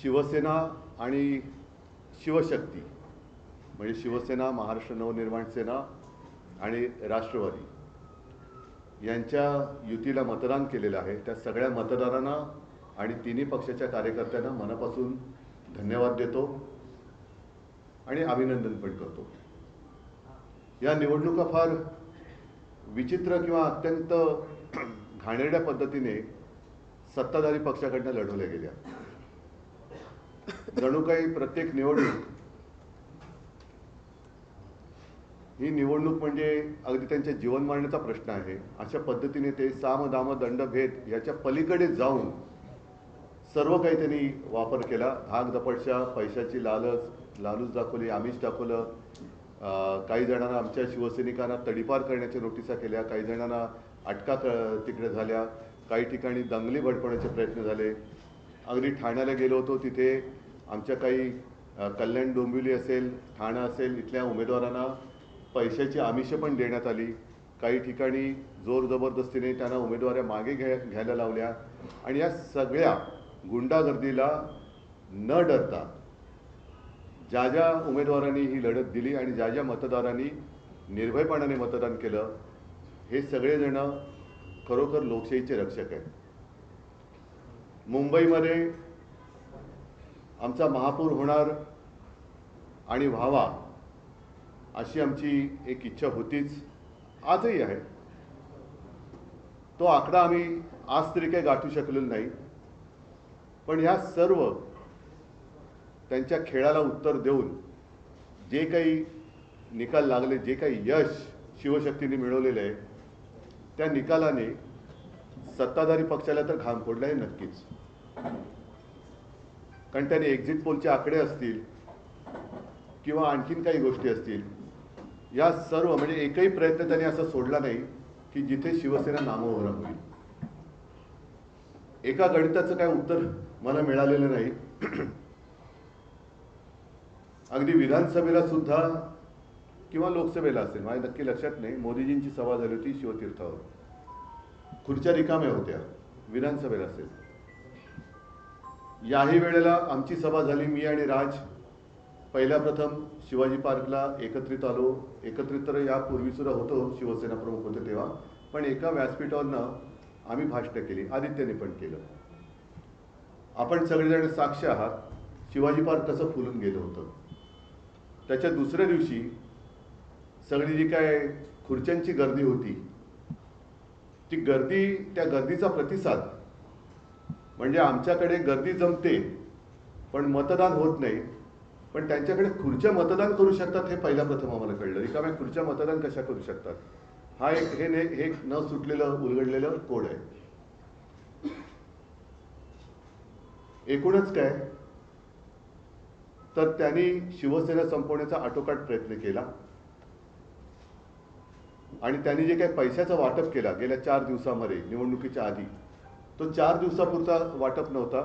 शिवसेना आणि शिवशक्ती म्हणजे शिवसेना, महाराष्ट्र नवनिर्माण सेना आणि राष्ट्रवादी यांच्या युतीला मतदान केलेलं आहे. त्या सगळ्या मतदारांना आणि तिन्ही पक्षाच्या कार्यकर्त्यांना मनापासून धन्यवाद देतो आणि अभिनंदन पण करतो. या निवडणुका फार विचित्र किंवा अत्यंत घाणेरड्या पद्धतीने सत्ताधारी पक्षाकडनं लढवल्या गेल्या. जणू काही प्रत्येक निवडणूक ही निवडणूक म्हणजे अगदी त्यांच्या जीवन मारण्याचा प्रश्न आहे. अशा पद्धतीने ते साम दाम दंड भेद याच्या पलीकडे जाऊन सर्व काही त्यांनी वापर केला. धाक दपटशा, पैशाची लालूच दाखवली, आमिष दाखवलं. काही जणांना आमच्या शिवसैनिकांना तडीपार करण्याच्या नोटिसा केल्या, काही जणांना अटका तिकडे झाल्या, काही ठिकाणी दंगली भडकवण्याचे प्रयत्न झाले. अगदी ठाण्याला गेलो होतो, तिथे आमच्या काही कल्याण डोंबिवली असेल, ठाणा असेल, इथल्या उमेदवारांना पैशाची आमिषं पण देण्यात आली. काही ठिकाणी जोर जबरदस्तीने त्यांना उमेदवाऱ्या मागे घ्यायला लावल्या. आणि या सगळ्या गुंडागर्दीला न डरता ज्या ज्या उमेदवारांनी ही लढत दिली आणि ज्या ज्या मतदारांनी निर्भयपणाने मतदान केलं, हे सगळेजण खरोखर लोकशाहीचे रक्षक आहेत. मुंबईमध्ये आमचा महापौर होणार आणि व्हावा अशी आमची एक इच्छा होतीच, आजही आहे. तो आकडा आम्ही आज तरी काही गाठू शकलेलो नाही. पण ह्या सर्व त्यांच्या खेळाला उत्तर देऊन जे काही निकाल लागले, जे काही यश शिवशक्तीने मिळवलेलं आहे, त्या निकालाने सत्ताधारी पक्षाला तर घाम फोडला आहे नक्कीच. कारण त्याने एक्झिट पोलचे आकडे असतील किंवा आणखीन काही गोष्टी असतील, या सर्व म्हणजे एकही प्रयत्न त्यांनी असा सोडला नाही की जिथे शिवसेना नामोहरम होईल. एका गणिताचं काय उत्तर मला मिळालेलं नाही. अगदी विधानसभेला सुद्धा किंवा लोकसभेला असेल, माझ्या नक्की लक्षात नाही, मोदीजींची सभा झाली होती शिवतीर्थावर, खुर्च्या रिकाम्या होत्या. विधानसभेला असेल, याही वेळेला आमची सभा झाली. मी आणि राज पहिल्या प्रथम शिवाजी पार्कला एकत्रित आलो. एकत्रित तर यापूर्वी सुद्धा होतो, शिवसेना प्रमुख होते तेव्हा, पण एका व्यासपीठावरनं आम्ही भाषणं केली. आदित्यने पण केलं. आपण सगळेजण साक्ष आहात शिवाजी पार्क कसं फुलून गेलं होतं. त्याच्या दुसऱ्या दिवशी सगळी जी काय खुर्च्यांची गर्दी होती, ती गर्दी, त्या गर्दीचा प्रतिसाद म्हणजे आमच्याकडे गर्दी जमते पण मतदान होत नाही, पण त्यांच्याकडे खुर्च्या मतदान करू शकतात हे पहिल्या प्रथम आम्हाला कळलं. रिकाम्या खुर्च्या मतदान कशा करू शकतात, हा एक न सुटलेलं उलगडलेलं कोड आहे. एकूणच काय तर त्यांनी शिवसेना संपवण्याचा आटोकाट प्रयत्न केला. आणि त्यांनी जे काही पैशाचं वाटप केला गेल्या 4 दिवसामध्ये निवडणुकीच्या आधी, तो 4 दिवसापुरता वाटप नव्हता.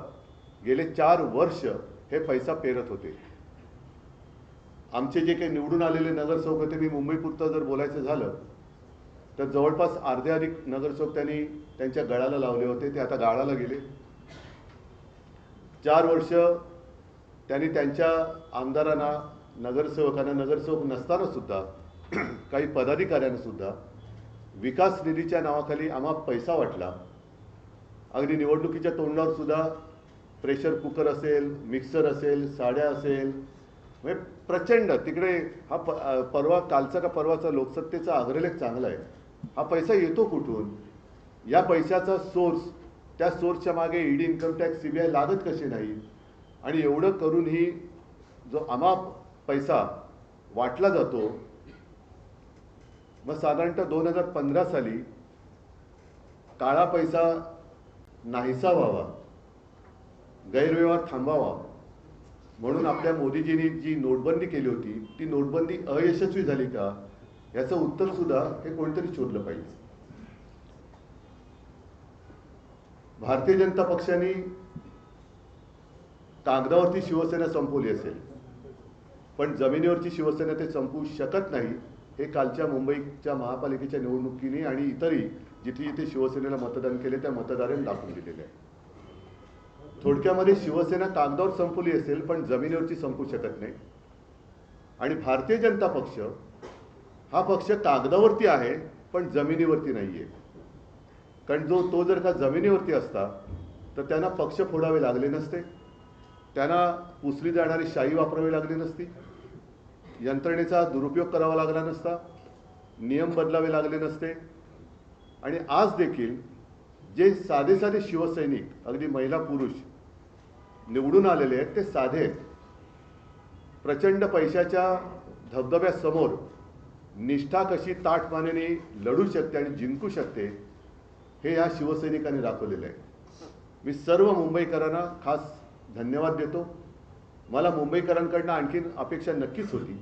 गेले 4 वर्ष हे पैसा पेरत होते. आमचे जे काही निवडून आलेले नगरसेवक होते, मी मुंबईपुरतं जर बोलायचं झालं तर जवळपास अर्धे अधिक नगरसेवक त्यांनी त्यांच्या गळाला लावले होते. ते आता गाळाला गेले. 4 वर्ष त्यांनी त्यांच्या आमदारांना, नगरसेवकांना, नगरसेवक नसताना सुद्धा काही पदाधिकाऱ्यांना सुद्धा विकास निधीच्या नावाखाली आम्हा पैसा वाटला. अगदी निवडणुकीच्या तोंडावर सुद्धा प्रेशर कुकर असेल, मिक्सर असेल, साड्या असेल, म्हणजे प्रचंड तिकडे हा परवा कालचा का परवाचा लोकसत्तेचा अग्रलेख चांगला आहे. हा पैसा येतो कुठून, या पैशाचा सोर्स, त्या सोर्सच्या मागे ईडी, इन्कम टॅक्स, सीबीआय लागत कसे नाही. आणि एवढं करूनही जो अमाप पैसा वाटला जातो, मग साधारणतः 2015 साली काळा पैसा नाहीसा व्हावा, गैरव्यवहार थांबावा म्हणून आपल्या मोदीजींनी जी नोटबंदी केली होती, ती नोटबंदी अयशस्वी झाली का, याचं उत्तर सुद्धा हे कोणतरी शोधलं पाहिजे. भारतीय जनता पक्षाने कागदावरती शिवसेना संपवली असेल, पण जमिनीवरची शिवसेना ते संपवू शकत नाही. हे कालच्या मुंबईच्या महापालिकेच्या निवडणुकीने आणि इतरही जिथे जिथे शिवसेनेला मतदान केले त्या मतदारांनी दाखवून दिलेले आहे. थोडक्यामध्ये शिवसेना कागदावर संपली असेल पण जमिनीवरची संपू शकत नाही. आणि भारतीय जनता पक्ष हा पक्ष कागदावरती आहे पण जमिनीवरती नाही आहे. कारण तो जर का जमिनीवरती असता तर त्यांना पक्ष फोडावे लागले नसते, त्यांना पुसली जाणारी शाई वापरावी लागली नसती, यंत्रणेचा दुरुपयोग करावा लागला नसता, नियम बदलावे लागले नसते. आणि आज देखील जे साधे साधे शिवसैनिक, अगदी महिला पुरुष निवडून आलेले आहेत, ते साधे आहेत. प्रचंड पैशाच्या धबधब्यासमोर निष्ठा कशी ताठमानेने लढू शकते आणि जिंकू शकते हे या शिवसैनिकांनी दाखवलेलं आहे. मी सर्व मुंबईकरांना खास धन्यवाद देतो. मला मुंबईकरांकडनं आणखीन अपेक्षा नक्कीच होती,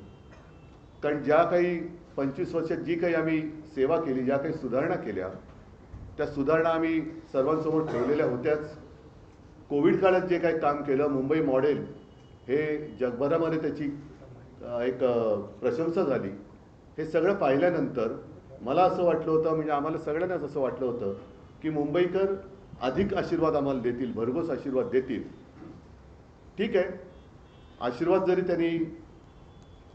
कारण ज्या काही 25 वर्षात जी काही आम्ही सेवा केली, ज्या काही सुधारणा केल्या, त्या सुधारणा आम्ही सर्वांसमोर ठेवलेल्या होत्याच. कोविड काळात जे काही काम केलं, मुंबई मॉडेल हे जगभरामध्ये त्याची एक प्रशंसा झाली. हे सगळं पाहिल्यानंतर मला असं वाटलं होतं, म्हणजे आम्हाला सगळ्यांनाच असं वाटलं होतं की मुंबईकर अधिक आशीर्वाद आम्हाला देतील, भरघोस आशीर्वाद देतील. ठीक आहे, आशीर्वाद जरी त्यांनी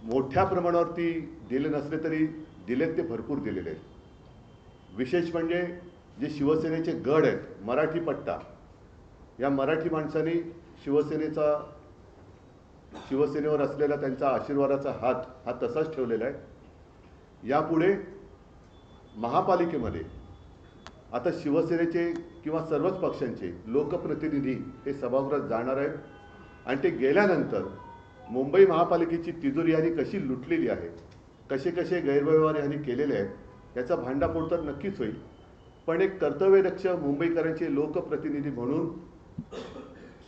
मोठ्या प्रमाणावरती दिले नसले तरी दिलेत ते भरपूर दिलेले आहेत. विशेष म्हणजे जे शिवसेनेचे गड आहेत, मराठी पट्टा, या मराठी माणसांनी शिवसेनेवर असलेला त्यांचा आशीर्वादाचा हात हा तसाच ठेवलेला आहे. यापुढे महापालिकेमध्ये आता शिवसेनेचे किंवा सर्वच पक्षांचे लोकप्रतिनिधी हे सभागृहात जाणार आहेत आणि ते गेल्यानंतर मुंबई महापालिकेची तिजोरी यांनी कशी लुटलेली आहे, कसे कसे गैरव्यवहार यांनी केलेले आहेत याचा भांडाफोड तर नक्कीच होईल. पण एक कर्तव्यदक्ष मुंबईकरांचे लोकप्रतिनिधी म्हणून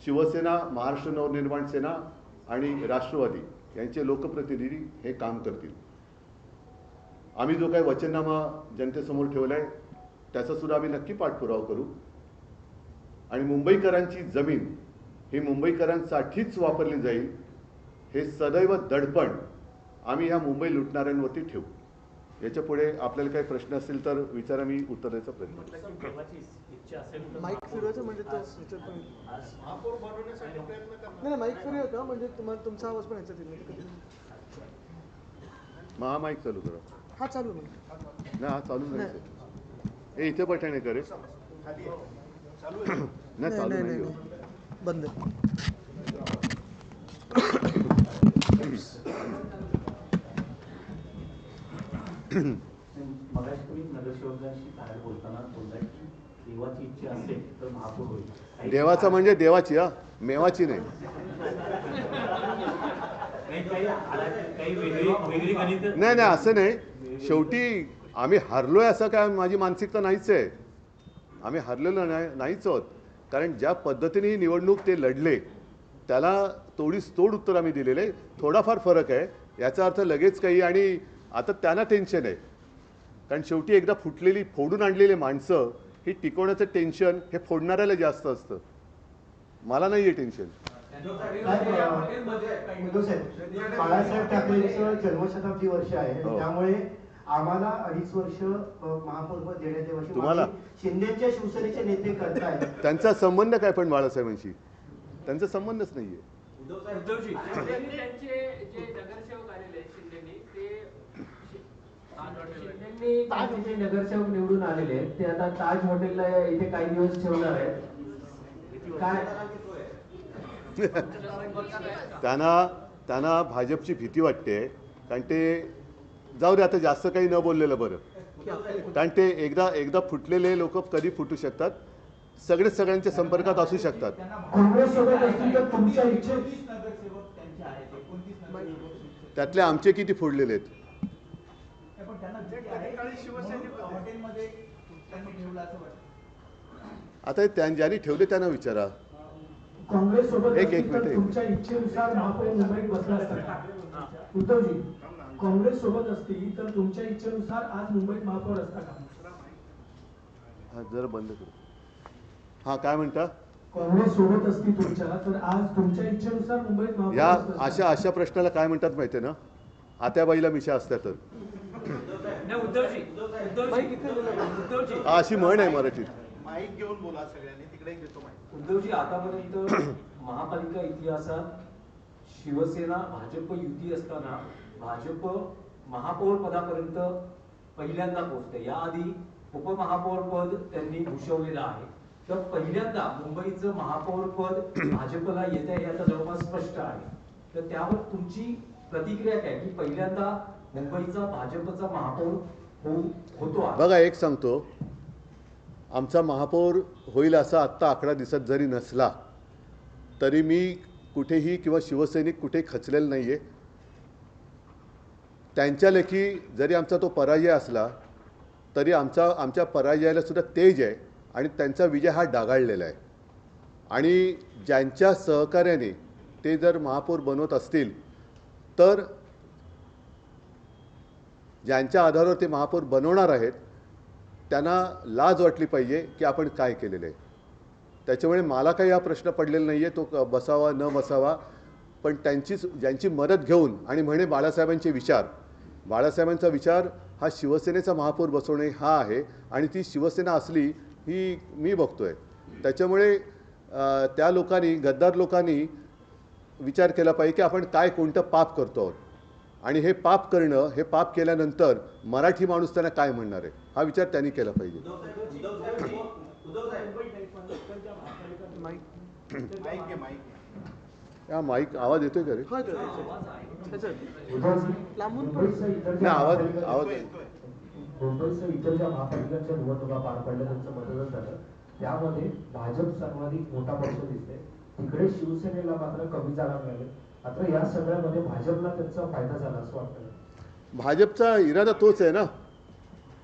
शिवसेना, महाराष्ट्र नवनिर्माण सेना आणि राष्ट्रवादी यांचे लोकप्रतिनिधी हे काम करतील. आम्ही जो काही वचननामा जनतेसमोर ठेवला आहे त्याचा सुद्धा आम्ही नक्की पाठपुरावा करू. आणि मुंबईकरांची जमीन ही मुंबईकरांसाठीच वापरली जाईल हे सदैव दडपण आम्ही ह्या मुंबई लुटणाऱ्यांवरती ठेवू. याच्या पुढे आपल्याला काही प्रश्न असेल तर विचारा, मी उत्तर द्यायचा प्रयत्न करेन. माईक फिरवायचं म्हणजे तो नाही, माईक फिरव का म्हणजे तुम्हाला तुमचा आवाज पण यायचा तिथे. हा माईक चालू करा. हा चालू नाही, नाही हा चालू नाही. हे इथे बटाणे करे नाही, चालू नाही, बंद. मगाशी तुम्ही नगरसेवकांशी काय बोलताना बोलताय की देवाची इच्छा असेल तर महापौर होईल. देवाचा म्हणजे देवाची, हा मेवाची नाही. नाही नाही असं नाही. शेवटी आम्ही हरलोय असं काय माझी मानसिकता नाहीच आहे. आम्ही हरलेलो नाहीच आहोत. कारण ज्या पद्धतीने ही निवडणूक ते लढले त्याला तोडीस तोड उत्तर आम्ही दिलेले. थोडाफार फरक आहे, याचा अर्थ लगेच काही. आणि आता त्यांना टेन्शन आहे, कारण शेवटी एकदा फुटलेली फोडून आणलेली माणसं ही टिकवण्याचं टेन्शन हे फोडणाऱ्याला जास्त असतं. मला नाही आहे टेन्शन. बाळासाहेब ठाकरेंचं जन्मशताब्दी वर्ष आहे, त्यामुळे आम्हाला 2.5 वर्ष महापौर देण्याच्या वर्षी तुम्हाला शिंदेच्या शिवसेनेचे नेते करतायत. त्यांचा संबंध काय पण बाळासाहेबांशी त्यांचा संबंधच नाहीये. उद्धवजी त्यांचे जे नगरसेवक आलेले शिंदेनी ते ताज जे नगरसेवक निवडून आलेले आहेत ते आता ताज हॉटेलला इथे काही दिवस ठेवणार आहेत. काय त्यांना भाजपची भीती वाटते, कारण ते जाऊ दे आता जास्त काही न बोललेलं बरं. कारण ते एकदा फुटलेले लोक कधी फुटू शकतात, सगळ्यांच्या संपर्कात असू शकतात. त्यातले आमचे किती फोडलेले आहेत. आता ज्यांनी ठेवले त्यांना विचारा. काँग्रेस सोबत एक मिनिट तुमच्या इच्छेनुसार महापौर मुंबईत बसला असता. उद्धवजी, काँग्रेस सोबत असती तर तुमच्या इच्छेनुसार आज मुंबईत महापौर असता का? हा जरा बंद करू. हा काय म्हणता? काँग्रेस सोबत असती तुमच्या तर आज तुमच्या इच्छेनुसार मुंबईत महापौर या असता. अशा प्रश्नाला काय म्हणतात माहितीये ना, आत्याबाईला मिशा असत्या तर. उद्धवजी अशी म्हण आहे मराठीत. माईक घेऊन बोला सगळ्यांनी. उद्धवजी, आतापर्यंत महापालिका इतिहासात शिवसेना भाजप युती असताना भाजप महापौर पदापर्यंत पहिल्यांदा पोहोचते. याआधी उपमहापौर पद त्यांनी भूषवलेलं आहे. तर पहिल्यांदा मुंबईचं महापौर पद भाजपला येत आहे हे आता जवळपास स्पष्ट आहे. तर त्यावर तुमची प्रतिक्रिया काय की पहिल्यांदा मुंबईचा भाजपचा महापौर होतो आहे? बघा, एक सांगतो, आमचा महापौर होईल असा आत्ता आकडा दिसत जरी नसला तरी मी कुठेही किंवा शिवसैनिक कुठे खचलेलं नाही आहे. त्यांच्या लेखी जरी आमचा तो पराजय असला तरी आमच्या पराजयाला सुद्धा तेज आहे आणि त्यांचा विजय हा डागाळलेला आहे. आणि ज्यांच्या सहकार्याने ते जर महापौर बनवत असतील तर ज्यांच्या आधारावर ते महापौर बनवणार आहेत त्यांना लाज वाटली पाहिजे की आपण काय केलेलं आहे. त्याच्यामुळे मला काही हा प्रश्न पडलेला नाही आहे तो बसावा न बसावा, पण ज्यांची मदत घेऊन आणि म्हणे बाळासाहेबांचा विचार हा शिवसेनेचा महापौर बसवणे हा आहे आणि ती शिवसेना असली ही मी बघतोय. त्याच्यामुळे त्या लोकांनी, गद्दार लोकांनी विचार केला पाहिजे की आपण काय कोणतं पाप करतो आहोत आणि हे पाप करणं, हे पाप केल्यानंतर मराठी माणूस त्यांना काय म्हणणार आहे हा विचार त्यांनी केला पाहिजे. हा माईक आवाज येतोय का रे? लांबून नाही, आवाज मुंबईसह इतर ज्या महापालिकांच्या निवडणुका पार पडल्या त्यांचं मतदान झालं त्यामध्ये भाजप सर्वाधिक मोठा पक्ष दिसते. तिकडे शिवसेनेला मात्र कमी जागा मिळाले. मात्र या सगळ्यामध्ये भाजपला त्यांचा फायदा झाला असं वाटतं. भाजपचा इरादा तोच आहे ना.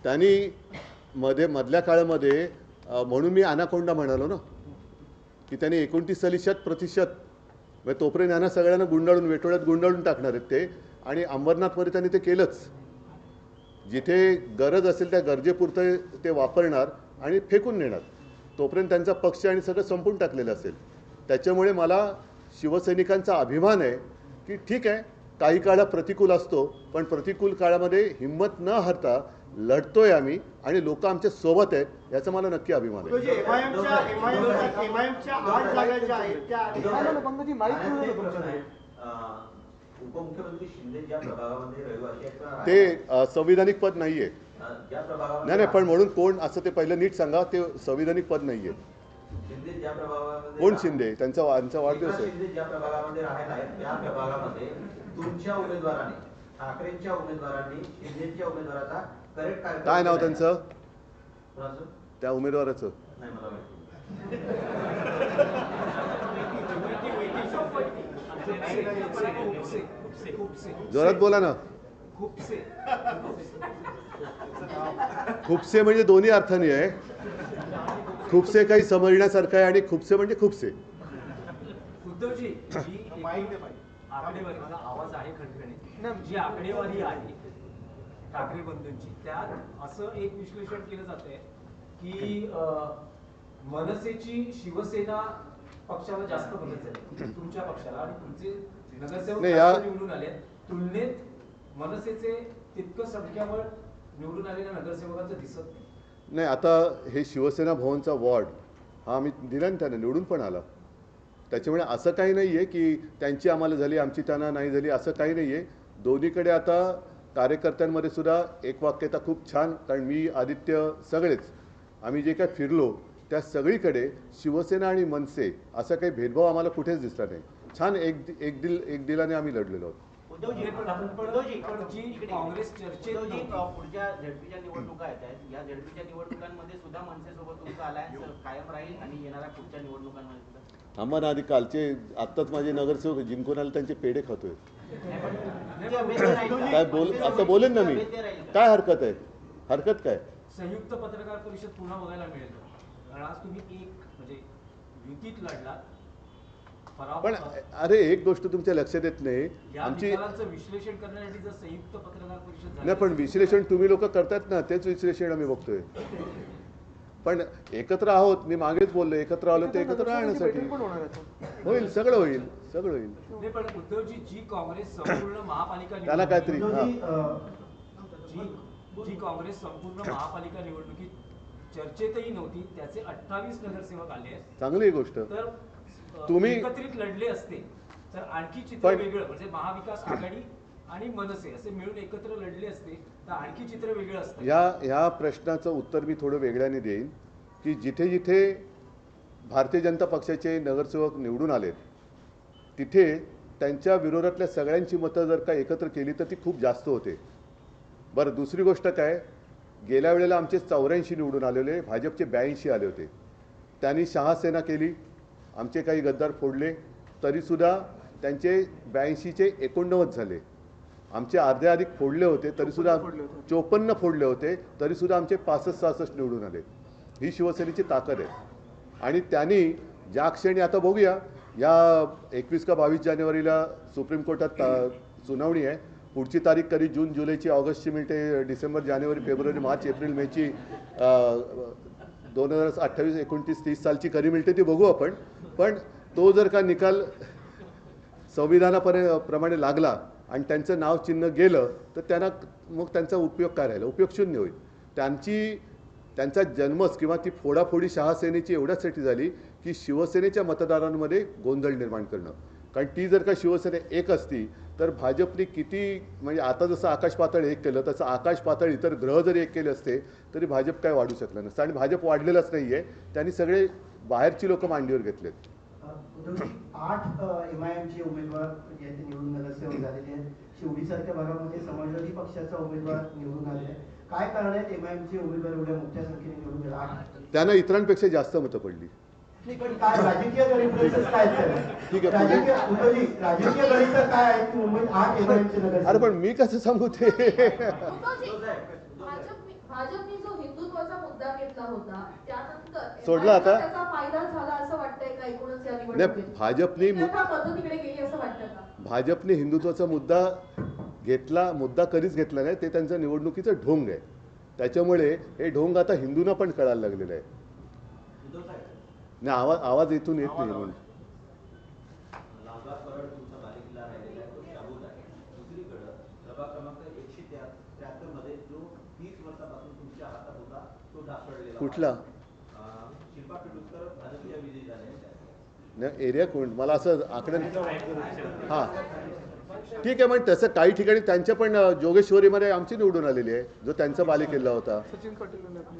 त्यांनी मधल्या काळामध्ये म्हणून मी अनाकोंडा म्हणालो ना की त्यांनी 29 साली 100% म्हणजे तोपर्यंत यांना सगळ्यांना गुंडाळून वेटोळ्यात गुंडाळून टाकणार आहेत ते. आणि अंबरनाथमध्ये त्यांनी ते केलंच. जिथे गरज असेल त्या गरजेपुरतं ते वापरणार आणि फेकून नेणार. तोपर्यंत त्यांचा पक्ष आणि सगळं संपून टाकलेलं असेल. त्याच्यामुळे मला शिवसैनिकांचा अभिमान आहे की ठीक आहे, काही काळा प्रतिकूल असतो पण प्रतिकूल काळामध्ये हिंमत न हरता लढतोय आम्ही आणि लोक आमच्या सोबत आहेत याचा मला नक्की अभिमान आहे. उपमुख्यमंत्री शिंदे ज्या प्रभागामध्ये रहिवासी ते संविधानिक पद नाहीये. नाही, पण म्हणून कोण असं ते पहिलं नीट सांगा. ते संविधानिक पद नाहीये. शिंदे ज्या प्रभागामध्ये कोण शिंदे? त्यांचा वाढदिवस आहे. शिंदे ज्या प्रभागामध्ये राहायला आहेत त्या प्रभागामध्ये तुमच्या उमेदवाराने, ठाकरेंच्या उमेदवारांनी शिंदेच्या उमेदवाराचा करेक्ट काय नाव त्यांचं? कोणाचं? त्या उमेदवाराचं नाही मला माहिती. जोरात बोला ना. खुपसे म्हणजे दोन्ही अर्थाने आहे. खुपसे काही समजण्यासारखं आहे आणि खुपसे म्हणजे खुपसे. उद्धवजी, आकडेवारी, माझा आवाज आहे खणखणीत, जी आकडेवारी आहे ठाकरे बंधूंची त्यात असं एक विश्लेषण केलं जात आहे की मनसेची शिवसेना पक्षाला जास्त मदत झाली तुमच्या पक्षाला आणि तुमचे नगरसेवक निवडून आले तुलनेत मनसेचे तितकं संख्याबळ निवडून आलेल्या नगरसेवकांचं दिसत नाही. नाही, आता हे शिवसेना भवनचा वॉर्ड हा आम्ही दिला ना, त्यांना निवडून पण आला. त्याच्यामुळे असं काही नाही आहे की त्यांची आम्हाला झाली आमची त्यांना नाही झाली असं काही नाही आहे. दोन्हीकडे आता कार्यकर्त्यांमध्ये सुद्धा एक वाक्यता खूप छान, कारण मी आदित्य सगळेच आम्ही जे काय फिरलो त्या सगळीकडे शिवसेना आणि मनसे असा काही भेदभाव आम्हाला कुठेच दिसला नाही. छान एक दिलाने आम्ही लढलेलो आहोत. काँग्रेस चर्चेत पुढच्या झेडपीच्या निवडणुका आहेत, या झेडपीच्या निवडणुकांमध्ये सुद्धा मनसेसोबत तुमचा अलायन्स कायम राहील आणि येणाऱ्या पुढच्या निवडणुकांमध्ये सुद्धा? आम्हाला आधी कालचे आत्ताच माझे नगरसेवक जिंकून आले त्यांचे पेढे खातोय. काय आता बोलेन ना मी. काय हरकत आहे? हरकत काय? संयुक्त पत्रकार परिषद पुन्हा बघायला मिळेल कारण आज तुम्ही एक म्हणजे युतीत लढलात. पण अरे एक गोष्ट तुमच्या लक्षात येत नाही आमची विश्लेषण करण्यासाठी जर संयुक्त पत्रकार परिषद नाही, पण विश्लेषण तुम्ही लोक करतात ना, तेच विश्लेषण आम्ही बघतोय. पण एकत्र आहोत, मी मागेच बोललो एकत्र आलो ते एकत्र राहण्यासाठी होईल, सगळं होईल, सगळं होईल. पण उद्धवजी, जी काँग्रेस संपूर्ण महापालिका त्याला काहीतरी जी काँग्रेस संपूर्ण महापालिका निवडणुकीत चर्चेतही नव्हती. त्याचे 28 नगरसेवक आले आहेत. चांगली गोष्ट. तर तुम्ही एकत्रित लढले असते तर आणखी चित्र पण- वेगळं, म्हणजे महाविकास आघाडी आणि मनसे असे मिळून एकत्र लढले असते तर आणखी चित्र वेगळं असतं. ह्या प्रश्नाचं उत्तर मी थोडं वेगळ्याने देईन की जिथे जिथे भारतीय जनता पक्षाचे नगरसेवक निवडून आलेत तिथे त्यांच्या विरोधातल्या सगळ्यांची मतं जर का एकत्र केली तर ती खूप जास्त होते. बरं, दुसरी गोष्ट काय, गेल्या वेळेला आमचे 84 निवडून आलेले, भाजपचे 82 आले होते. त्यांनी शहासेना केली, आमचे काही गद्दार फोडले, तरीसुद्धा त्यांचे 82चे 89 झाले. आमचे अर्धे अधिक फोडले होते तरीसुद्धा 54 फोडले होते तरीसुद्धा आमचे 65-66 निवडून आले. ही शिवसेनेची ताकद आहे. आणि त्यांनी ज्या क्षणी, आता बघूया, या 21 का 22 जानेवारीला सुप्रीम कोर्टात सुनावणी आहे. पुढची तारीख कधी जून जुलैची, ऑगस्टची मिळते, डिसेंबर जानेवारी फेब्रुवारी मार्च एप्रिल मेची 2028 29 30 सालची कधी मिळते ती बघू आपण. पण तो जर का निकाल संविधानाप्रमाणे लागला आणि त्यांचं नाव चिन्ह गेलं तर त्यांना मग त्यांचा उपयोग काय राहिला? उपयोग शून्य होईल. त्यांचा जन्मच किंवा ती फोडाफोडी शहासेनेची एवढ्यासाठी झाली की शिवसेनेच्या मतदारांमध्ये गोंधळ निर्माण करणं. कारण ती जर का शिवसेना एक असती तर भाजपने किती, म्हणजे आता जसं आकाश पातळ एक केलं तसं आकाश पातळ इतर ग्रह जरी एक केले असते तरी भाजप काय वाढू शकलं नसतं. आणि भाजप वाढलेलंच नाही आहे, त्यांनी सगळे बाहेरची लोक मांडीवर घेतलेत. 8 MIMचे उमेदवार यांचे निवडून नगरसेवक झालेले आहेत. शिवडीसारख्या भागामध्ये समाजवादी पक्षाचा उमेदवार निवडून आले. काय कारण आहेत MIMचे उमेदवार एवढ्या मोठ्या संख्येने निवडून गेले? 8 त्यांना इतरांपेक्षा जास्त मतं पडली. पण काय राजकीय गणित काय ठीक आहे, राजकीय गणित काय आहे की मुंबईत 8 MIMचे नगरसेवक? अरे पण मी कसं सांगू ते? भाजपने जो हिंदुत्वाचा मुद्दा घेतला होता त्यानंतर सोडला आता? त्याचा फायदा झाला असं वाटतंय का एकूणच या नाही, निवडणुकीत? भाजपने मतं तिकडे गेली असं वाटतं का? भाजपने हिंदुत्वाचा मुद्दा कधीच घेतला नाही. ते त्यांचं निवडणुकीचं ढोंग आहे. त्याच्यामुळे हे ढोंग आता हिंदूंना पण कळायला लागलेलं आहे. नाही, आवाज इथून येत नाही म्हणून. लांबा परळ तुमचा बालेकिल्ला राहिलेला आहे, तो शाबूत आहे. दुसरीकडं प्रभाग क्रमांक 173 मध्ये जो 30 वर्षापासून तुमच्या हातात होता तो ढासळलेला कुठला? शिल्पा पिडुस्कर भाजपच्या विजयी झाले. नाही, एरिया कोण, मला असं आकडे. हां, ठीक आहे. पण तसं काही ठिकाणी त्यांच्या पण जोगेश्वरीमध्ये आमची निवडून आलेली आहे, जो त्यांचा बालेकिल्ला होता.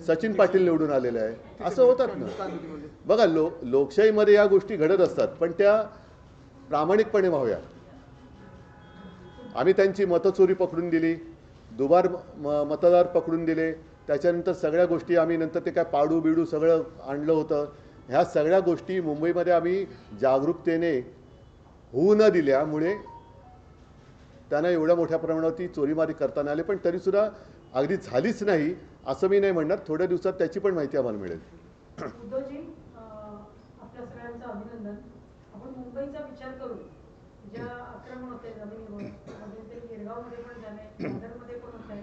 सचिन पाटील निवडून आलेला आहे. असं होतात ना. बघा, लोकशाहीमध्ये या गोष्टी घडत असतात, पण त्या प्रामाणिकपणे व्हाव्या. आम्ही त्यांची मतचोरी पकडून दिली, दुबार मतदार पकडून दिले, त्याच्यानंतर सगळ्या गोष्टी आम्ही नंतर ते काय पाडू बिडू सगळं आणलं होतं. ह्या सगळ्या गोष्टी मुंबईमध्ये आम्ही जागरूकतेने होऊ न दिल्यामुळे त्यांना एवढ्या मोठ्या प्रमाणावरती चोरीमारी करताना आले. पण तरीसुद्धा अगदी झालीच नाही असं मी नाही म्हणणार. थोड्या दिवसात त्याची पण माहिती आम्हाला मिळेल. उद्धवजी, आपल्या सगळ्यांचं अभिनंदन. आपण मुंबईचा विचार करू, ज्या आक्रमण होते जमिनीवर, मध्यंतरी गिरगावमध्ये पण झाले, दादरमध्ये पण होत आहे,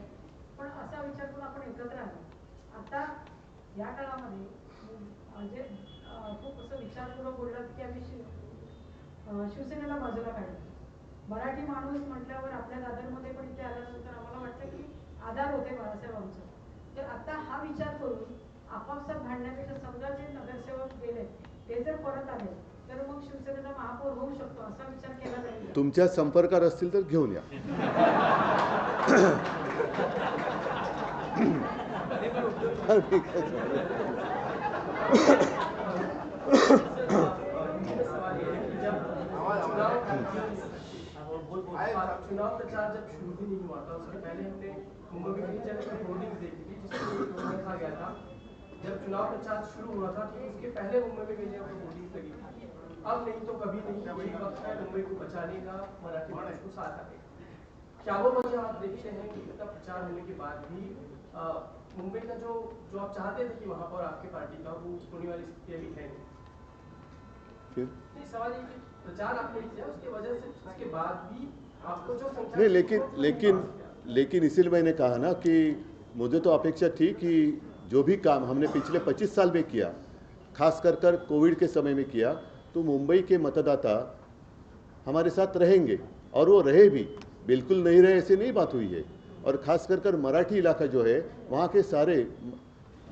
पण असा विचार करून आपण एकत्र आलो. आता या काळामध्ये म्हणजे खूप असं विचारपूर्वक बोललात की आम्ही शिवसेनेला बाजूला काढलं. मराठी माणूस म्हटल्यावर आपल्या दादरमध्ये पण इथे आल्यानंतर आम्हाला वाटतं की आधार होते बाळासाहेब आमचं. तर आता हा विचार करून आपापसात भांडण्यापेक्षा समजा जे नगरसेवक गेले ते जर परत आले तर मग शिवसेनेचा महापौर होऊ शकतो असा विचार केला जाईल. तुमच्या संपर्कात असतील तर घेऊन या. चुनाव प्रचार जब शुरू भी नहीं हुआ था उसके पहले हमने मुंबई में कई जगह पर होर्डिंग्स देखी थी जिसमें लिखा गया था। जब चुनाव प्रचार शुरू हुआ था तो उसके पहले मुंबई में कई जगह पर होर्डिंग्स लगी थी। अब नहीं तो कभी नहीं, यही वक्त है मुंबई को बचाने का, मराठी मानस को साथ आने का। क्या वो वजह आप देखते हैं कि इतना प्रचार होने के बाद भी मुंबई का जो आप चाहते थे कि वहां पर आपकी पार्टी का वो होने वाली स्थिति अभी है नहीं? सवाल ये कि प्रचार आपने किया उसके वजह से उसके बाद भी आपको जो संख्या नहीं, लेकिन इसीलिए मैंने कहा ना कि मुझे तो अपेक्षा थी कि जो भी काम हमने पिछले 25 साल में किया, खास कर कोविड के समय में किया, तो मुंबई के मतदाता हमारे साथ रहेंगे और वो रहे भी, बिल्कुल नहीं रहे ऐसे नहीं बात हुई है। और खास कर मराठी इलाका जो है वहाँ के सारे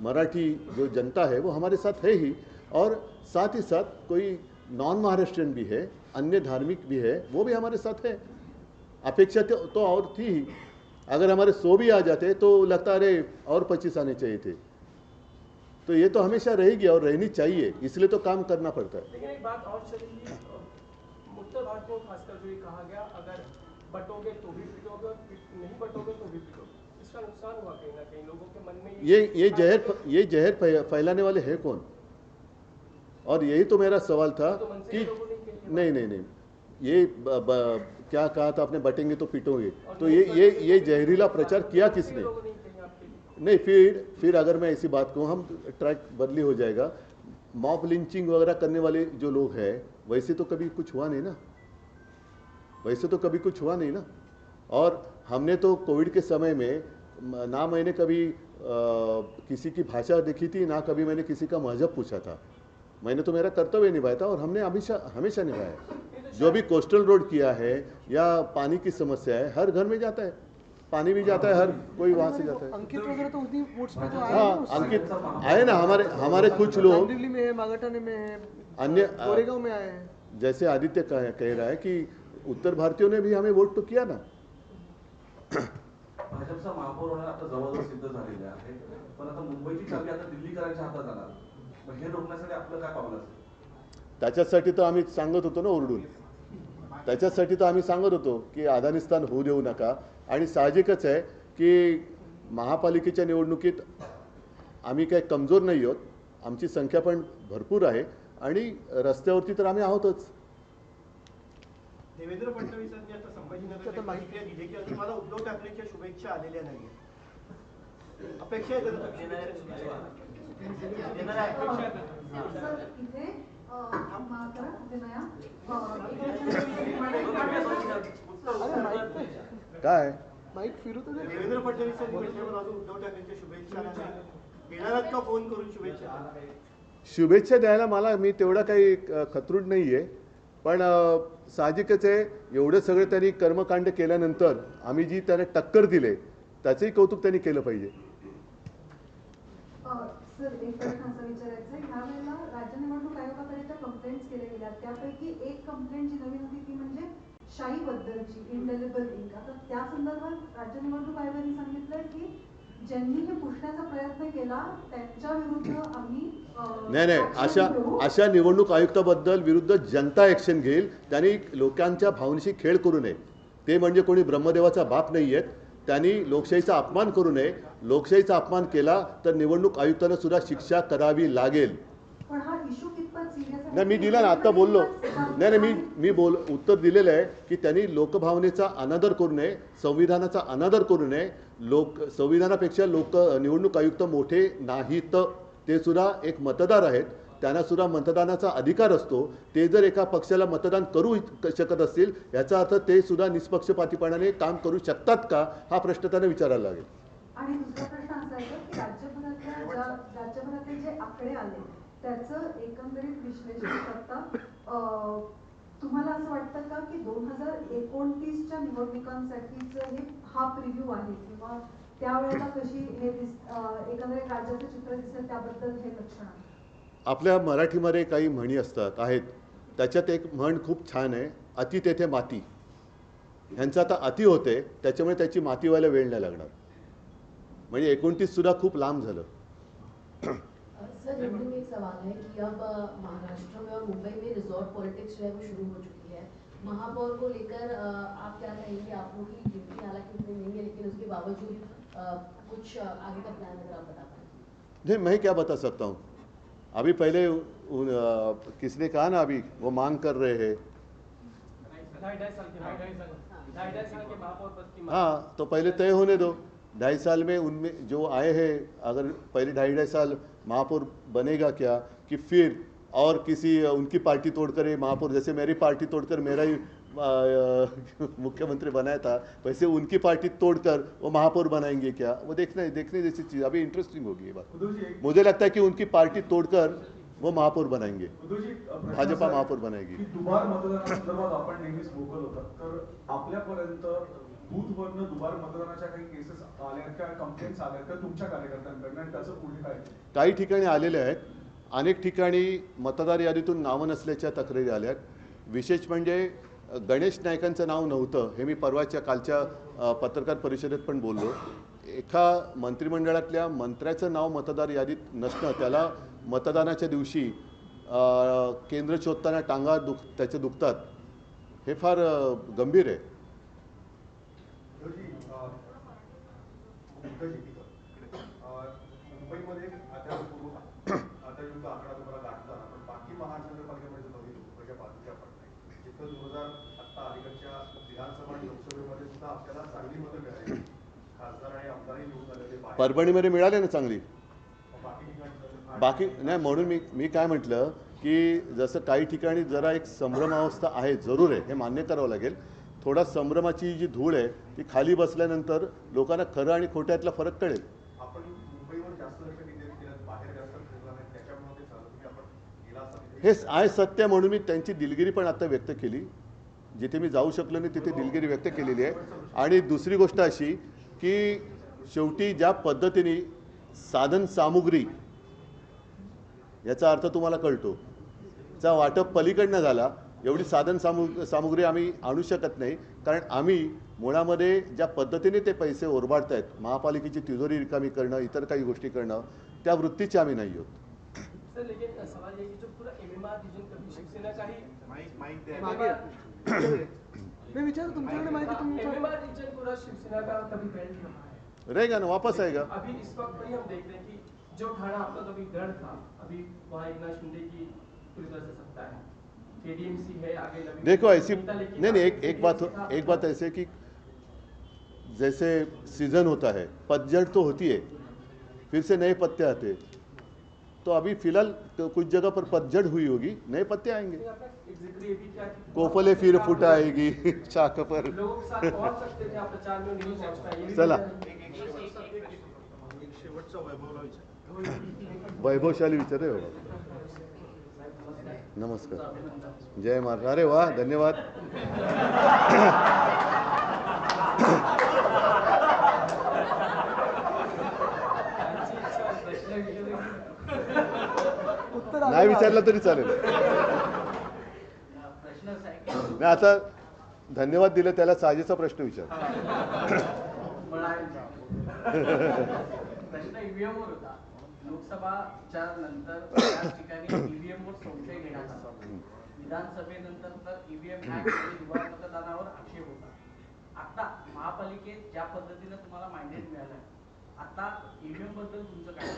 मराठी जो जनता है वो हमारे साथ है ही, और साथ ही साथ कोई नॉन महाराष्ट्रियन भी है, अन्य धार्मिक भी है, वो भी हमारे साथ है। अपेक्षा तो और थी ही, अगर हमारे 100 भी आ जाते तो लगता अरे और 25 आने चाहिए थे। तो ये तो हमेशा रहेगी और रहनी चाहिए, इसलिए तो काम करना पड़ता है। लेकिन एक बात और चली, उत्तर भारत में खासकर जो ये कहा गया, अगर बटोगे तो भी पिटोगे और नहीं बटोगे तो भी पिटोगे, इसका नुकसान हुआ कहीं ना कहीं लोगों के मन में। ये जहर फैलाने वाले हैं कौन? और यही तो मेरा सवाल था कि नहीं, ये क्या कहा था आपने, बटेंगे तो पिटोगे, तो ये जहरीला प्रचार किया किसने? नहीं, फिर अगर मैं ऐसी बात कहूँ, हम ट्रैक बदली हो जाएगा। मॉब लिंचिंग वगैरह करने वाले जो लोग हैं, वैसे तो कभी कुछ हुआ नहीं ना, और हमने तो कोविड के समय में ना मैंने कभी किसी की भाषा देखी थी, ना कभी मैंने किसी का मजहब पूछा था। मैंने तो मेरा कर्तव्य निभाया था और हमने हमेशा निभाया। जो भी कोस्टल रोड किया है या पानी की समस्या है, हर घर में जाता है, पानी भी जाता है, हर कोई वहाँ से जाता है। अंकित वगैरह तो उसी वोट्स पे तो आए हाँ, अंकित आए ना, हमारे कुछ लोग कांदिवली में है, मागाठाणे में है, अन्य गोरेगांव में आए हैं। जैसे आदित्य कह रहा है कि उत्तर भारतीयों ने भी हमें वोट तो किया ना। भाजपचा महापौर होणार आता जवळजवळ सिद्ध झालेले आहे, पण आता मुंबईची चावी आता दिल्लीकरांच्या हातात जाणार, मग हे रोखण्यासाठी आपलं काय पावलं असेल? त्याच्यासाठी तर आम्ही सांगत होतो ना ओरडून, त्याच्यासाठी तर आम्ही सांगत होतो की अफगाणिस्तान होऊ देऊ नका, आणि साहजिकच आहे की महापालिकेच्या निवडणुकीत आम्ही काही कमजोर नाही आहोत, आमची संख्या पण भरपूर आहे आणि रस्त्यावरती तर आम्ही आहोतच। देवेंद्र फडणवीसांनी आता संभाजीनगरला प्रतिक्रिया दिली की अजून मला उद्धव ठाकरेंच्या शुभेच्छा आलेल्या नाहीये, अपेक्षा आहे काय माईक फिरू तर दे. देवेंद्र फडणवीसांनी म्हटल्यावर अजून उद्धव ठाकरेंच्या शुभेच्छा नाही, येणारात का फोन करून शुभेच्छा द्यायला मला मी तेवढा काही खतरूड नाही आहे, पण साहजिकच आहे एवढं सगळं त्यांनी कर्मकांड केल्यानंतर आम्ही जी त्याने टक्कर दिले त्याचंही कौतुक त्यांनी केलं पाहिजे। सर, एक प्रश्न असा विचारायचा आहे, ह्या वेळेला राज्य निवडणूक आयोगाकडे ज्या कंप्लेंट्स केल्या गेल्या त्यापैकी एक कंप्लेंट जी नवीन होती ती म्हणजे शाही बद्दलची, इंडेलिबल इंक। आता त्या संदर्भात राज्य निवडणूक आयोगाने सांगितलंय की ज्यांनी हे पुसण्याचा प्रयत्न केला त्यांच्या विरुद्ध आम्ही नाही, अशा निवडणूक आयुक्ताबद्दल विरुद्ध जनता ऍक्शन घेईल। त्यांनी लोकांच्या भावनेशी खेळ करू नये, ते म्हणजे कोणी ब्रह्मदेवाचा बाप नाही आहेत, त्यांनी लोकशाहीचा अपमान करू नये। लोकशाहीचा अपमान केला तर निवडणूक आयुक्तांना सुद्धा शिक्षा करावी लागेल। नाही, मी दिला ना, आता बोललो नाही, मी उत्तर दिलेलं आहे की त्यांनी लोकभावनेचा अनादर करू नये, संविधानाचा अनादर करू नये। संविधानापेक्षा निवडणूक आयुक्त मोठे नाहीत, ते सुद्धा एक मतदार आहेत, त्यांना सुद्धा मतदानाचा अधिकार असतो। ते जर एका पक्षाला मतदान करू शकत असतील याचा अर्थ ते सुद्धा निष्पक्षपातीपणाने काम करू शकतात का, हा प्रश्न त्यांना विचारायला लागेल। आणि दुसरा प्रश्न असा आहे की राज्यभरातले जे आकडे आले त्याचं एकंदरीत विश्लेषण करता तुम्हाला असं वाटतं का की 2029च्या निवडणुकांसाठीचं हा प्रिव्ह्यू आहे किंवा त्यावेळेला कशी हे एकंदरीत राज्याचं चित्र दिसेल त्याबद्दल हे लक्षण आहे? आपल्या मराठीमध्ये काही म्हणी आहेत, त्याच्यात एक म्हण खूप छान आहे, अति तेथे माती। ह्यांचा आता अति होते त्याच्यामुळे त्याची माती व्हायला वेळ नाही लागणार, म्हणजे 29 सुद्धा खूप लांब झालं। सर, हिंदी में एक सवाल है कि अब महाराष्ट्र में और मुंबई में रिजॉर्ट पॉलिटिक्स जो है वो शुरू हो चुकी है। महापौर को लेकर आप क्या कहेंगे? आप लोगों की ड्यूटी हालांकि उतनी नहीं है, लेकिन उसके बावजूद कुछ आगे का प्लान अगर आप बता पाएं। नहीं, मैं क्या बता सकता हूँ, अभी पहले किसने कहा ना, अभी वो मांग कर रहे हैं। हाँ, तो पहले तय होने दो, 2.5 साल में उनमें जो आए हैं, अगर पहले 2.5 साल महापौर बनेगा क्या, कि फिर और किसी उनकी पार्टी तोड़कर ये महापौर, जैसे मेरी पार्टी तोड़कर मेरा ही मुख्यमंत्री बनाया था, वैसे उनकी पार्टी तोड़कर वो महापौर बनाएंगे क्या, वो देखने जैसी चीज़। अभी इंटरेस्टिंग होगी ये बात। मुझे लगता है कि उनकी पार्टी तोड़कर वो महापौर बनाएंगे, उद्धवजी, प्रश्न भाजपा असा आहे महापौर बनाएगी. की दुबार मतदानासंदर्भात आपण नेहमीच भोकल होतात, तर आपल्यापर्यंत बूथवरनं दुबार मतदानाच्या काही केसेस आल्या का, कंप्लेंट्स आल्या का तुमच्या कार्यकर्त्यांकडनं, आणि त्याचं पुढे काय? काही ठिकाणी आलेले आहेत, अनेक ठिकाणी मतदार यादीतून नावं नसल्याच्या तक्रारी आल्या आहेत. विशेष म्हणजे गणेश नाईकांचं नाव नव्हतं, हे मी परवाच्या कालच्या पत्रकार परिषदेत पण बोललो. एका मंत्रिमंडळातल्या मंत्र्याचं नाव मतदार यादीत नसणं, त्याला मतदानाच्या दिवशी केंद्र शोधताना टांगा त्याचे दुखतात, हे फार गंभीर आहे. मुंबईमध्ये आता युक्त आकडा तुम्हाला गाठताना पण बाकी महानगरपालिकेमध्ये बघितलं मुंबईच्या बाजूच्या पडतात जिथं 2000 आता अलीकडच्या विधानसभा आणि लोकसभेमध्ये सुद्धा आपल्याला चांगली मतं मिळाली, खासदार आणि आमदारही निवडून आलेले बाहेर. परभणीमध्ये मिळाले ना चांगली. बाकी ठिकाणी बाकी नाही, म्हणून मी काय म्हटलं की जसं काही ठिकाणी जरा एक संभ्रमावस्था आहे, जरूर आहे, हे मान्य करावं लागेल. थोडा संभ्रमाची जी धूळ आहे ती खाली बसल्यानंतर लोकांना खरं आणि खोट्यातला फरक कळेल. आपण मुंबईवर जास्त लक्ष केंद्रित केलं, बाहेर जास्त फिरला नाही, त्याच्यामुळे ते चालू की आपण गेला असता. हे आहे सत्य, म्हणून मी त्यांची दिलगिरी पण आता व्यक्त केली. जिथे मी जाऊ शकलो नाही तिथे दिलगिरी व्यक्त केलेली आहे. आणि दुसरी गोष्ट अशी की शेवटी ज्या पद्धतीने साधन सामुग्री, याचा अर्थ तुम्हाला कळतो, चा वाटप पलीकडनं झाला, एवढी साधन सामुग्री आम्ही आणू शकत नाही. कारण आम्ही मुळामध्ये ज्या पद्धतीने ते पैसे ओरबाडत आहेत, महापालिकेची तिजोरी रिकामी करणं, इतर काही गोष्टी करणं, त्या वृत्तीचे आम्ही नाही आहोत. सर लेकिन सवाल ये कि जो पूरा एमएमआर रीजन कभी शिवसेना का ही मैं विचार तुमच्याकडे माहिती तुमच्या एमएमआर रीजन पूरा शिवसेना का कभी बेल्ट रहा है, रहेगा ना, वापस आएगा. अभी इस वक्त भी हम देख रहे हैं कि जो ठाणा आपका कभी गढ़ था, अभी वहाँ एकनाथ शिंदे की पूरी तरह से सत्ता है, केडीएमसी है, आगे नवीन देखो ऐसी नहीं, एक बात ऐसे कि जैसे सीजन होता है, पतझड़ तो होती है, फिर से नए पत्ते आते हैं. तो अभी फिलहाल कुछ जगह पर पतझड़ हुई होगी, नए पत्ते आएंगे. कोफले फिर फुटाएगी शाख पर. लोगों के साथ पहुंच सकते थे आप प्रचार में, नहीं पहुंच पाए. चला, एक शेवटचा वैभवला विचार. वैभवशाली विचार आहे बाबा. नमस्कार, जय महाराज. अरे वाह, धन्यवाद. नाही विचारलं तरी चालेल. नाही, आता धन्यवाद दिले त्याला साजेचा प्रश्न विचार. प्रश्न ईव्हीएम वर होता. लोकसभाच्या नंतर त्याच ठिकाणी ईव्हीएम वर संशय घेण्यात आला. विधानसभेनंतर तर ईव्हीएम हॅक आणि दुबार मतदानावर आक्षेप होता. आता महापालिकेत ज्या पद्धतीने तुम्हाला मॅन्डेट मिळालं, आता ईव्हीएम बद्दल तुमचं काय?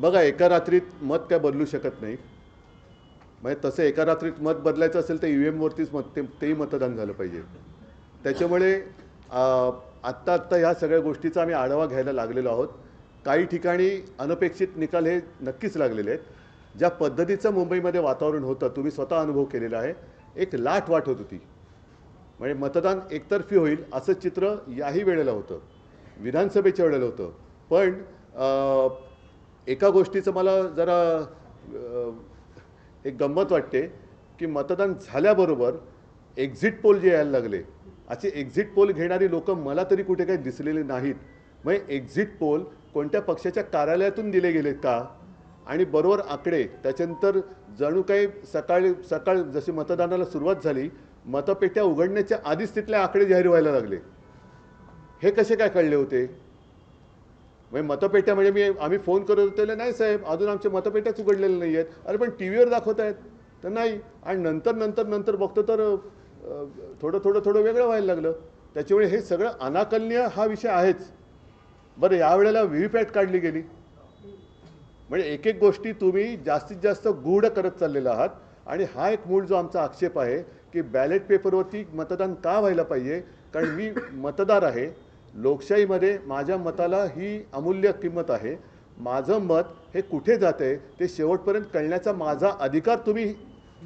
बघा, एका रात्रीत मत काय बदलू शकत नाही. म्हणजे तसं एका रात्रीत मत बदलायचं असेल तर ईव्हीएम वरतीच तेही मतदान झालं पाहिजे. त्याच्यामुळे आत्ता ह्या सगळ्या गोष्टीचा आम्ही आढावा घ्यायला लागलेलो आहोत. काही ठिकाणी अनपेक्षित निकाल हे नक्कीच लागलेले आहेत. ज्या पद्धतीचं मुंबईमध्ये वातावरण होतं, तुम्ही स्वतः अनुभव केलेला आहे, एक लाट वाट होत होती. म्हणजे मतदान एकतर्फी होईल असं चित्र याही वेळेला होतं, विधानसभेच्या वेळेला होतं. पण एका गोष्टीचं मला जरा एक गंमत वाटते की मतदान झाल्याबरोबर एक्झिट पोल जे यायला लागले, असे एक्झिट पोल घेणारी लोक मला तरी कुठे काही दिसलेले नाहीत. म्हणजे एक्झिट पोल कोणत्या पक्षाच्या कार्यालयातून दिले गेलेत का, आणि बरोबर आकडे त्याच्यानंतर जणू काही सकाळ जशी मतदानाला सुरुवात झाली, मतपेट्या उघडण्याच्या आधीच तिथले आकडे जाहीर व्हायला लागले. हे कसे काय कळले होते? म्हणजे मतपेट्या म्हणजे आम्ही फोन करत होते, नाही साहेब अजून आमच्या मतपेट्याच उघडलेल्या नाही आहेत. अरे पण टी व्हीवर दाखवत आहेत तर नाही. आणि नंतर बघतो तर थोडं वेगळं व्हायला लागलं. त्याच्यामुळे हे सगळं अनाकलनीय हा विषय आहेच. बरं, यावेळेला व्हीव्हीपॅट काढली गेली, म्हणजे एक गोष्टी तुम्ही जास्तीत जास्त गूढ करत चाललेला आहात. आणि हा एक मूळ जो आमचा आक्षेप आहे की बॅलेट पेपरवरती मतदान का व्हायला पाहिजे, कारण मी मतदार आहे. लोकशाहीमध्ये माझ्या मताला ही अमूल्य किंमत आहे. माझं मत हे कुठे जाते ते शेवटपर्यंत कळण्याचा माझा अधिकार तुम्ही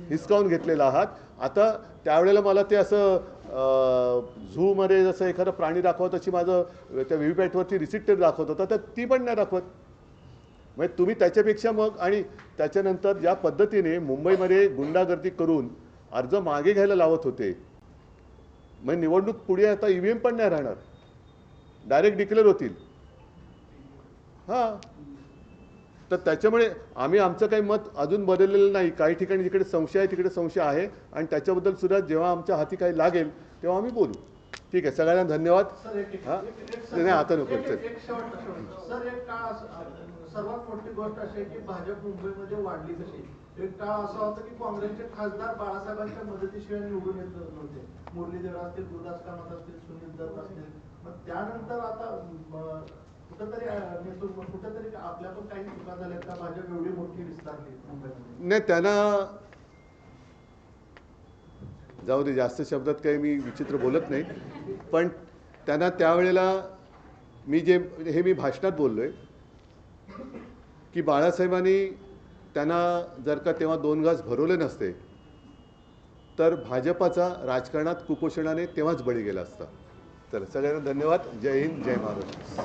हिसकावून घेतलेला आहात. आता त्यावेळेला मला ते असं झूमध्ये जसं एखादा प्राणी दाखवत, अशी माझं त्या व्हीव्हीपॅटवरती रिसिप्ट दाखवत होता, तर ती पण नाही दाखवत. म्हणजे तुम्ही त्याच्यापेक्षा मग आणि त्याच्यानंतर ज्या पद्धतीने मुंबईमध्ये गुंडागर्दी करून अर्ज मागे घ्यायला लावत होते, मग निवडणूक पुढे आता EVM पण नाही राहणार, डायरेक्ट डिक्लेअर होतील. हां, तर त्याच्यामुळे आम्ही आमचं काही मत अजून बदललेलं नाही. काही ठिकाणी जिकडे संशय आहे तिकडे संशय आहे आणि त्याच्याबद्दल सुद्धा जेव्हा आमच्या हाती काही लागेल तेव्हा आम्ही बोलू. ठीक आहे, सगळ्यांना धन्यवाद. हां, नाही आता नको. सर, एक काळ सर्वात मोठी गोष्ट अशी आहे की भाजप मुंबईमध्ये वाढली कशी. एक काळ असा होता की काँग्रेसचे खासदार बाळासाहेबांच्या मदतीशिवाय निवडून येत नव्हते. मुरलीधर असतील, गुरुदास कामत असतील, सुनील दत्त असतील. मग त्यानंतर आता कुठेतरी आपल्या पण काही चुका झाल्या का भाजप एवढी मोठी विस्तारली मुंबईमध्ये? नाही, त्यांना जाऊ दे, जास्त शब्दात काही मी विचित्र बोलत नाही. पण त्यांना त्यावेळेला मी भाषणात बोललोय की बाळासाहेबांनी त्यांना जर का तेव्हा 2 घास भरवले नसते तर भाजपाचा राजकारणात कुपोषणाने तेव्हाच बळी गेला असता. तर सगळ्यांना धन्यवाद. जय हिंद, जय महाराष्ट्र.